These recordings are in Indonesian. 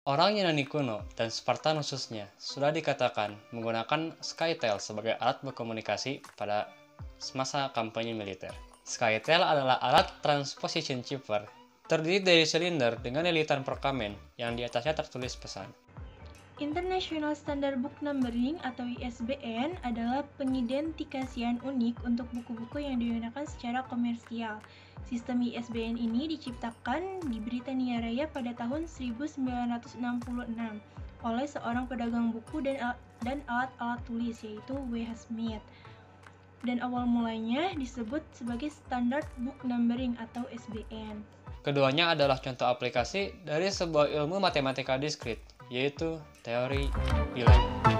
Orang Yunani kuno dan Spartan khususnya sudah dikatakan menggunakan skytail sebagai alat berkomunikasi pada masa kampanye militer. Skytail adalah alat transposition chipper, terdiri dari silinder dengan lilitan perkamen yang di atasnya tertulis pesan. International Standard Book Numbering atau ISBN adalah pengidentifikasian unik untuk buku-buku yang digunakan secara komersial. Sistem ISBN ini diciptakan di Britania Raya pada tahun 1966 oleh seorang pedagang buku dan alat-alat tulis yaitu W.H. Smith. Dan awal mulanya disebut sebagai Standard Book Numbering atau SBN. Keduanya adalah contoh aplikasi dari sebuah ilmu matematika diskrit, yaitu teori bilangan.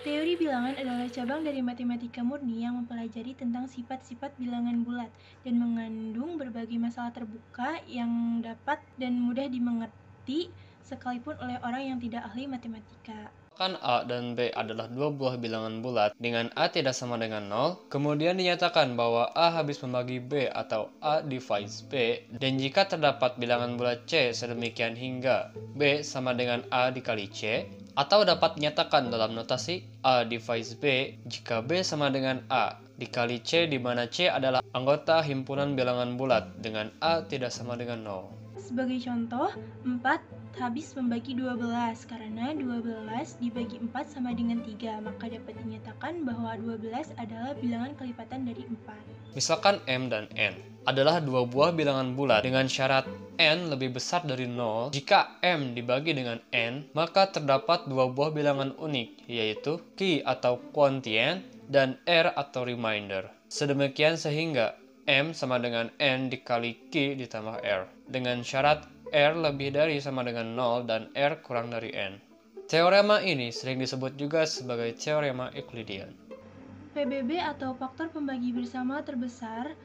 Teori bilangan adalah cabang dari matematika murni yang mempelajari tentang sifat-sifat bilangan bulat dan mengandung berbagai masalah terbuka yang dapat dan mudah dimengerti sekalipun oleh orang yang tidak ahli matematika. Kan A dan B adalah dua buah bilangan bulat dengan A tidak sama dengan 0, kemudian dinyatakan bahwa A habis membagi B atau A divides B, dan jika terdapat bilangan bulat C sedemikian hingga B sama dengan A dikali C, atau dapat dinyatakan dalam notasi A divides B jika B sama dengan A dikali C di mana C adalah anggota himpunan bilangan bulat dengan A tidak sama dengan 0. Sebagai contoh, 4 habis membagi 12 karena 12 dibagi 4 sama dengan 3, maka dapat dinyatakan bahwa 12 adalah bilangan kelipatan dari 4. Misalkan M dan N adalah dua buah bilangan bulat dengan syarat N lebih besar dari 0. Jika M dibagi dengan N, maka terdapat dua buah bilangan unik, yaitu key atau quotient dan R atau remainder. Sedemikian sehingga M sama dengan N dikali Q ditambah R, dengan syarat R lebih dari sama dengan 0 dan R kurang dari N. Teorema ini sering disebut juga sebagai teorema Euclidean. PBB atau faktor pembagi bersama terbesar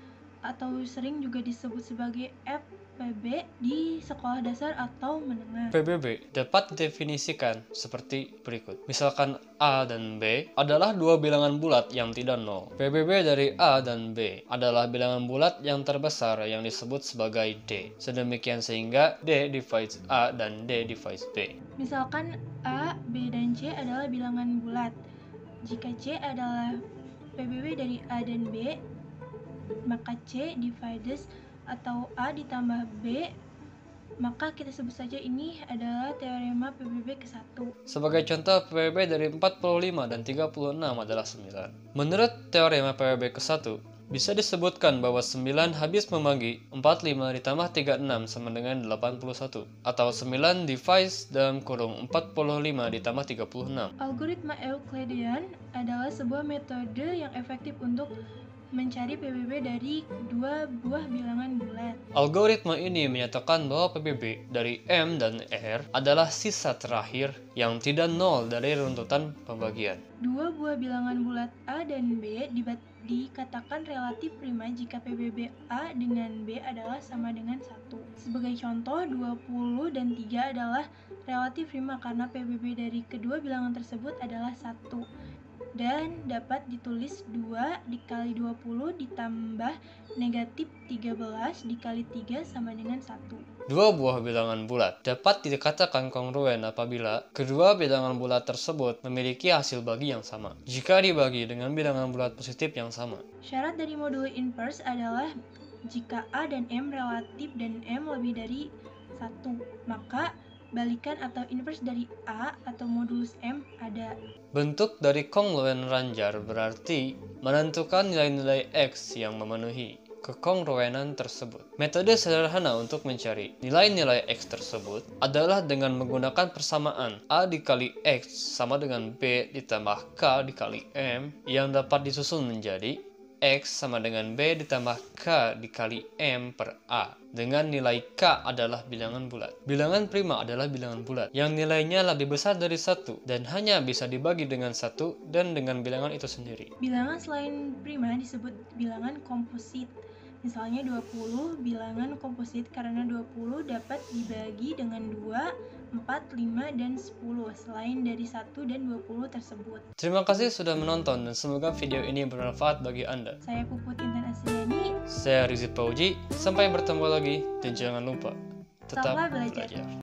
atau sering juga disebut sebagai FPB di sekolah dasar atau menengah. PBB dapat didefinisikan seperti berikut. Misalkan A dan B adalah dua bilangan bulat yang tidak 0. PBB dari A dan B adalah bilangan bulat yang terbesar yang disebut sebagai D. Sedemikian sehingga D divides A dan D divides B. Misalkan A, B, dan C adalah bilangan bulat. Jika C adalah PBB dari A dan B, maka C divides atau A ditambah B, maka kita sebut saja ini adalah teorema PBB ke-1. Sebagai contoh, PBB dari 45 dan 36 adalah 9. Menurut teorema PBB ke-1, bisa disebutkan bahwa 9 habis membagi 45 ditambah 36 sama dengan 81, atau 9 divides dalam kurung 45 ditambah 36. Algoritma Euclidean adalah sebuah metode yang efektif untuk mencari PBB dari dua buah bilangan bulat. Algoritma ini menyatakan bahwa PBB dari M dan R adalah sisa terakhir yang tidak 0 dari runtutan pembagian. Dua buah bilangan bulat A dan B dikatakan relatif prima jika PBB A dengan B adalah sama dengan 1. Sebagai contoh, 20 dan 3 adalah relatif prima karena PBB dari kedua bilangan tersebut adalah 1. Dan dapat ditulis 2 dikali 20 ditambah negatif 13 dikali 3 sama dengan 1. Dua buah bilangan bulat dapat dikatakan kongruen apabila kedua bilangan bulat tersebut memiliki hasil bagi yang sama, jika dibagi dengan bilangan bulat positif yang sama. Syarat dari moduli inverse adalah jika A dan M relatif dan M lebih dari 1, maka balikan atau inverse dari A atau modulus M ada. Bentuk dari kongruen ranjar berarti menentukan nilai-nilai X yang memenuhi kekongruenan tersebut. Metode sederhana untuk mencari nilai-nilai X tersebut adalah dengan menggunakan persamaan A dikali X sama dengan B ditambah K dikali M yang dapat disusun menjadi X sama dengan B ditambah K dikali M per A, dengan nilai K adalah bilangan bulat. Bilangan prima adalah bilangan bulat yang nilainya lebih besar dari 1 dan hanya bisa dibagi dengan 1 dan dengan bilangan itu sendiri. Bilangan selain prima disebut bilangan komposit. Misalnya 20 bilangan komposit karena 20 dapat dibagi dengan 2, 4, 5, dan 10 selain dari 1 dan 20 tersebut. Terima kasih sudah menonton dan semoga video ini bermanfaat bagi Anda. Saya Puput Intan Asriani. Saya Rizky Pauji, sampai bertemu lagi dan jangan lupa tetap Tetaplah belajar. belajar.